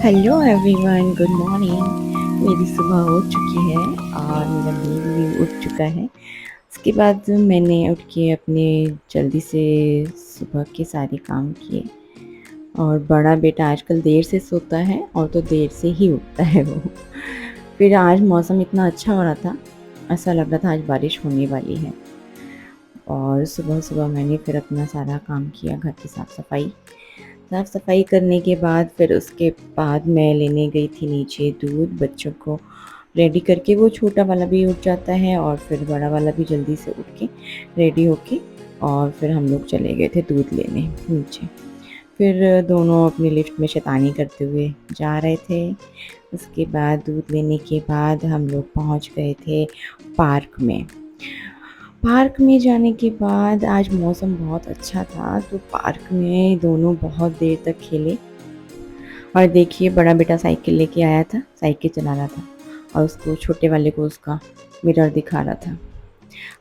Hello everyone, good morning. मेरी सुबह हो चुकी है और मेरा बेबी भी उठ चुका है। उसके बाद मैंने उठ के अपने जल्दी से सुबह के सारे काम किए। और बड़ा बेटा आजकल देर से सोता है और तो देर से ही उठता है वो। फिर आज मौसम इतना अच्छा हो रहा था, ऐसा लग रहा था आज बारिश होने वाली है। और सुबह सुबह मैंने फिर अपना सारा काम किया, घर की साफ़ सफाई करने के बाद फिर उसके बाद मैं लेने गई थी नीचे दूध बच्चों को रेडी करके। वो छोटा वाला भी उठ जाता है और फिर बड़ा वाला भी जल्दी से उठ के रेडी होके और फिर हम लोग चले गए थे दूध लेने नीचे। फिर दोनों अपनी लिफ्ट में शैतानी करते हुए जा रहे थे। उसके बाद दूध लेने के बाद हम लोग पहुंच गए थे पार्क में। पार्क में जाने के बाद आज मौसम बहुत अच्छा था, तो पार्क में दोनों बहुत देर तक खेले। और देखिए बड़ा बेटा साइकिल लेके आया था, साइकिल चला रहा था और उसको छोटे वाले को उसका मिरर दिखा रहा था।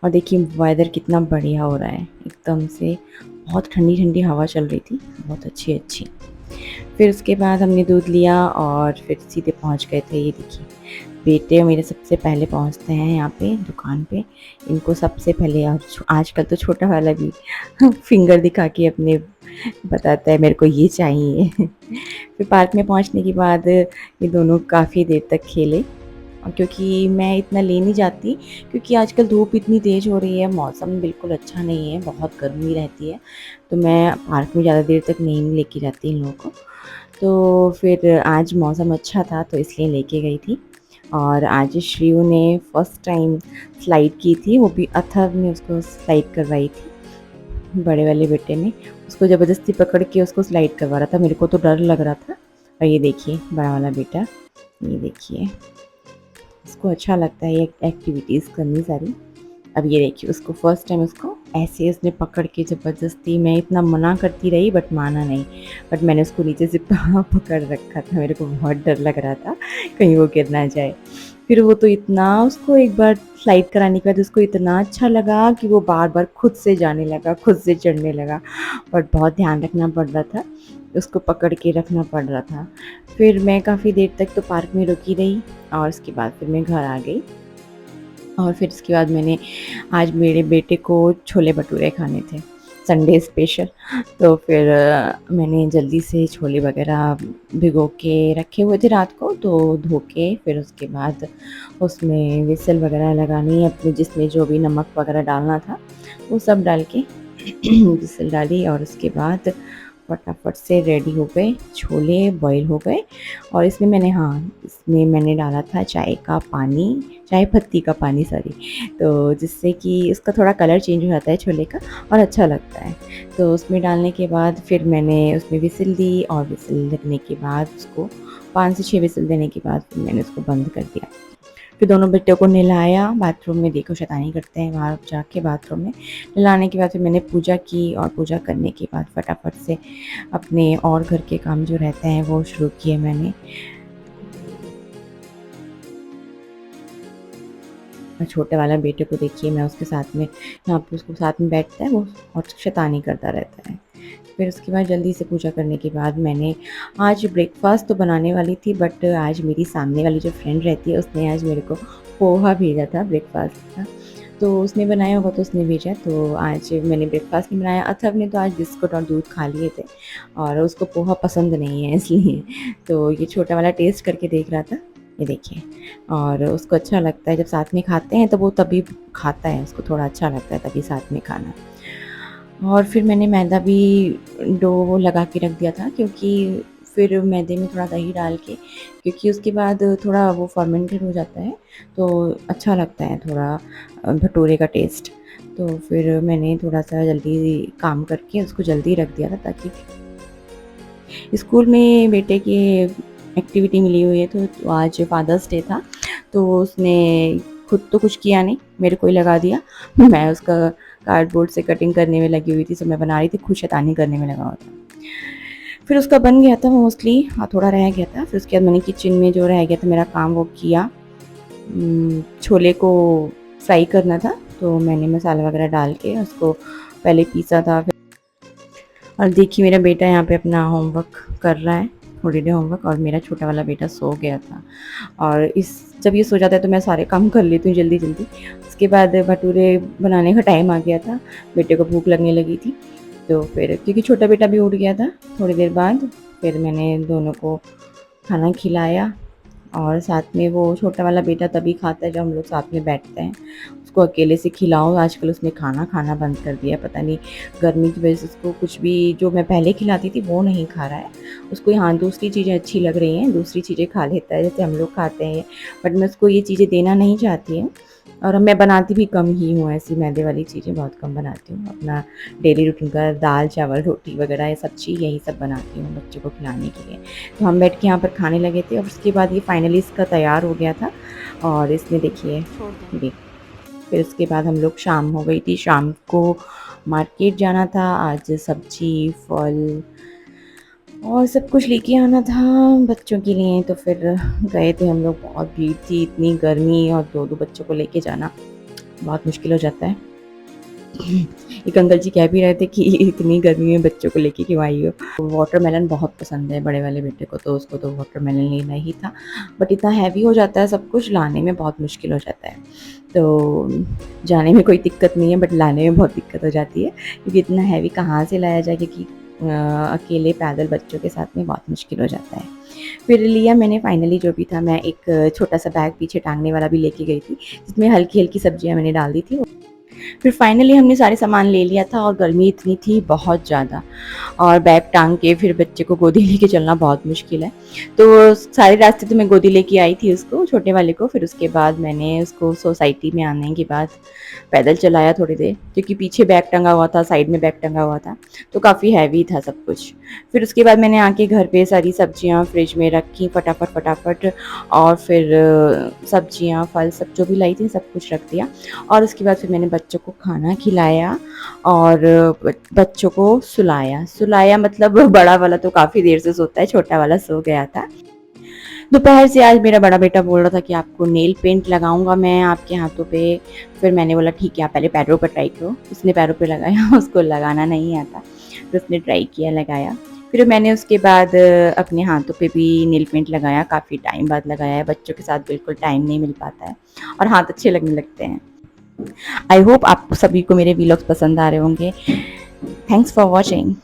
और देखिए वेदर कितना बढ़िया हो रहा है, एकदम से बहुत ठंडी ठंडी हवा चल रही थी, बहुत अच्छी अच्छी। फिर उसके बाद हमने दूध लिया और फिर सीधे पहुंच गए थे। ये देखिए बेटे मेरे सबसे पहले पहुंचते हैं यहाँ पे दुकान पे। इनको सबसे पहले, और आजकल तो छोटा वाला भी फिंगर दिखा के अपने बताता है मेरे को ये चाहिए। फिर पार्क में पहुंचने के बाद ये दोनों काफ़ी देर तक खेले। और क्योंकि मैं इतना ले नहीं जाती, क्योंकि आजकल धूप इतनी तेज़ हो रही है, मौसम बिल्कुल अच्छा नहीं है, बहुत गर्मी रहती है, तो मैं पार्क में ज़्यादा देर तक नहीं लेके जाती इन लोगों को। तो फिर आज मौसम अच्छा था तो इसलिए लेके गई थी। और आज श्रीयू ने फर्स्ट टाइम स्लाइड की थी, वो भी अथर्व ने उसको स्लाइड करवाई थी। बड़े वाले बेटे ने उसको ज़बरदस्ती पकड़ के उसको स्लाइड करवा रहा था, मेरे को तो डर लग रहा था। और ये देखिए बड़ा वाला बेटा, ये देखिए उसको अच्छा लगता है ये एक्टिविटीज़ करनी सारी। अब ये देखिए उसको फर्स्ट टाइम उसको ऐसे उसने पकड़ के ज़बरदस्ती, मैं इतना मना करती रही बट माना नहीं। बट मैंने उसको नीचे से पकड़ रखा था, मेरे को बहुत डर लग रहा था कहीं वो गिर ना जाए। फिर वो तो इतना, उसको एक बार स्लाइड कराने के बाद उसको इतना अच्छा लगा कि वो बार बार खुद से जाने लगा, खुद से चढ़ने लगा। बट बहुत ध्यान रखना पड़ रहा था, उसको पकड़ के रखना पड़ रहा था। फिर मैं काफ़ी देर तक तो पार्क में रुकी रही और उसके बाद फिर मैं घर आ गई। और फिर उसके बाद मैंने, आज मेरे बेटे को छोले भटूरे खाने थे, संडे स्पेशल। तो फिर मैंने जल्दी से छोले वगैरह भिगो के रखे हुए थे रात को, तो धो के फिर उसके बाद उसमें विसल वगैरह लगानी, अपने जिसमें जो भी नमक वगैरह डालना था वो सब डाल के विसल डाली। और उसके बाद फटाफट से रेडी हो गए, छोले बॉईल हो गए। और इसमें मैंने, हाँ इसमें मैंने डाला था चाय का पानी, चाय पत्ती का पानी सॉरी, तो जिससे कि उसका थोड़ा कलर चेंज हो जाता है छोले का और अच्छा लगता है। तो उसमें डालने के बाद फिर मैंने उसमें विसिल दी और विसिल लगने के बाद उसको 5 से 6 विसिल देने के बाद फिर मैंने उसको बंद कर दिया। फिर दोनों बेटों को नहलाया, बाथरूम में देखो शैतानी करते हैं बाहर जाके बाथरूम में। नहलाने के बाद फिर मैंने पूजा की और पूजा करने के बाद फटाफट से अपने और घर के काम जो रहते हैं वो शुरू किए मैंने। और छोटे वाला बेटे को देखिए, मैं उसके साथ में यहाँ पे उसको साथ में बैठता है वो और शैतानी करता रहता है। फिर उसके बाद जल्दी से पूजा करने के बाद मैंने आज ब्रेकफ़ास्ट तो बनाने वाली थी, बट आज मेरी सामने वाली जो फ्रेंड रहती है उसने आज मेरे को पोहा भेजा था ब्रेकफ़ास्ट का। तो उसने बनाया होगा तो उसने भेजा, तो आज मैंने ब्रेकफ़ास्ट नहीं बनाया। अथर्व ने तो आज बिस्कुट और दूध खा लिए थे और उसको पोहा पसंद नहीं है इसलिए। तो ये छोटा वाला टेस्ट करके देख रहा था, ये देखिए। और उसको अच्छा लगता है जब साथ में खाते हैं, तो वो तभी खाता है, उसको थोड़ा अच्छा लगता है तभी साथ में खाना। और फिर मैंने मैदा भी डो लगा के रख दिया था, क्योंकि फिर मैदे में थोड़ा दही डाल के, क्योंकि उसके बाद थोड़ा वो फर्मेंटेड हो जाता है तो अच्छा लगता है थोड़ा भटूरे का टेस्ट। तो फिर मैंने थोड़ा-सा जल्दी काम करके उसको जल्दी रख दिया था, ताकि स्कूल में बेटे की एक्टिविटी मिली हुई है, तो आज फादर्स डे था, तो उसने खुद तो कुछ किया नहीं, मेरे को ही लगा दिया। मैं उसका कार्डबोर्ड से कटिंग करने में लगी हुई थी, तो मैं बना रही थी, खुद शैतानी करने में लगा हुआ था। फिर उसका बन गया था मोस्टली, थोड़ा रह गया था। फिर उसके बाद मैंने किचन में जो रह गया था मेरा काम वो किया। छोले को फ्राई करना था, तो मैंने मसाला वगैरह डाल के उसको पहले पीसा था। और देखिए मेरा बेटा यहाँ पे अपना होमवर्क कर रहा है। थोड़ी देर होमवर्क, और मेरा छोटा वाला बेटा सो गया था। और इस जब ये सो जाता है तो मैं सारे काम कर लेती हूँ जल्दी-जल्दी। उसके बाद भटूरे बनाने का टाइम आ गया था, बेटे को भूख लगने लगी थी, तो फिर क्योंकि छोटा बेटा भी उठ गया था थोड़ी देर बाद, फिर मैंने दोनों को खाना खिलाया। और साथ में वो छोटा वाला बेटा तभी खाता है जब हम लोग साथ में बैठते हैं। उसको अकेले से खिलाओ, आजकल उसने खाना खाना बंद कर दिया है, पता नहीं गर्मी की वजह से उसको कुछ भी जो मैं पहले खिलाती थी वो नहीं खा रहा है। उसको यहाँ दूसरी चीज़ें अच्छी लग रही हैं, दूसरी चीज़ें खा लेता है जैसे हम लोग खाते हैं, बट मैं उसको ये चीज़ें देना नहीं चाहती हूँ। और मैं बनाती भी कम ही हूँ, ऐसी मैदे वाली चीज़ें बहुत कम बनाती हूँ। अपना डेली रूटीन का दाल, चावल, रोटी वगैरह, ये सब्ज़ी यही सब बनाती हूँ बच्चों को खिलाने के लिए। तो हम बैठ के यहाँ पर खाने लगे थे और उसके बाद ये फाइनली इसका तैयार हो गया था। और इसने देखिए ये, फिर उसके बाद हम लोग, शाम हो गई थी, शाम को मार्केट जाना था। आज सब्ज़ी, फल और सब कुछ लेके आना था बच्चों के लिए, तो फिर गए थे हम लोग। बहुत भीड़ थी, इतनी गर्मी, और 2-2 बच्चों को लेके जाना बहुत मुश्किल हो जाता है। एक अंकल जी कह भी रहे थे कि इतनी गर्मी में बच्चों को लेके क्यों आई हो। वाटरमेलन बहुत पसंद है बड़े वाले बेटे को, तो उसको तो वाटरमेलन लेना ही था, बट इतना हैवी हो जाता है सब कुछ, लाने में बहुत मुश्किल हो जाता है। तो जाने में कोई दिक्कत नहीं है, बट लाने में बहुत दिक्कत हो जाती है, क्योंकि इतना हैवी कहाँ से लाया जाए, क्योंकि अकेले पैदल बच्चों के साथ में बहुत मुश्किल हो जाता है। फिर लिया मैंने फाइनली जो भी था। मैं एक छोटा सा बैग पीछे टांगने वाला भी लेके गई थी, जिसमें हल्की-हल्की सब्जियाँ मैंने डाल दी थी। फिर फाइनली हमने सारे सामान ले लिया था, और गर्मी इतनी थी बहुत ज़्यादा, और बैग टांग के फिर बच्चे को गोदी लेके चलना बहुत मुश्किल है। तो सारे रास्ते तो मैं गोदी लेके आई थी उसको, छोटे वाले को। फिर उसके बाद मैंने उसको सोसाइटी में आने के बाद पैदल चलाया थोड़ी देर, क्योंकि पीछे बैग टंगा हुआ था, साइड में बैग टंगा हुआ था, तो काफ़ी हैवी था सब कुछ। फिर उसके बाद मैंने आके घर पे सारी सब्जियां फ्रिज में रखी फटाफट फटाफट, और फिर सब्जियां, फल, सब जो भी लाई थी सब कुछ रख दिया। और उसके बाद फिर मैंने बच्चों को खाना खिलाया, और बच्चों को सुलाया। सुलाया मतलब बड़ा वाला तो काफ़ी देर से सोता है, छोटा वाला सो गया था। दोपहर से आज मेरा बड़ा बेटा बोल रहा था कि आपको नेल पेंट लगाऊंगा मैं आपके हाथों पे। फिर मैंने बोला ठीक है, आप पहले पैरों पर ट्राई करो। उसने पैरों पे लगाया, उसको लगाना नहीं आता, तो उसने ट्राई किया, लगाया। फिर मैंने उसके बाद अपने हाथों पे भी नेल पेंट लगाया, काफ़ी टाइम बाद लगाया है, बच्चों के साथ बिल्कुल टाइम नहीं मिल पाता है, और हाथ अच्छे लगने लगते हैं। आई होप आप सभी को मेरे व्लॉग्स पसंद आ रहे होंगे। Thanks for watching.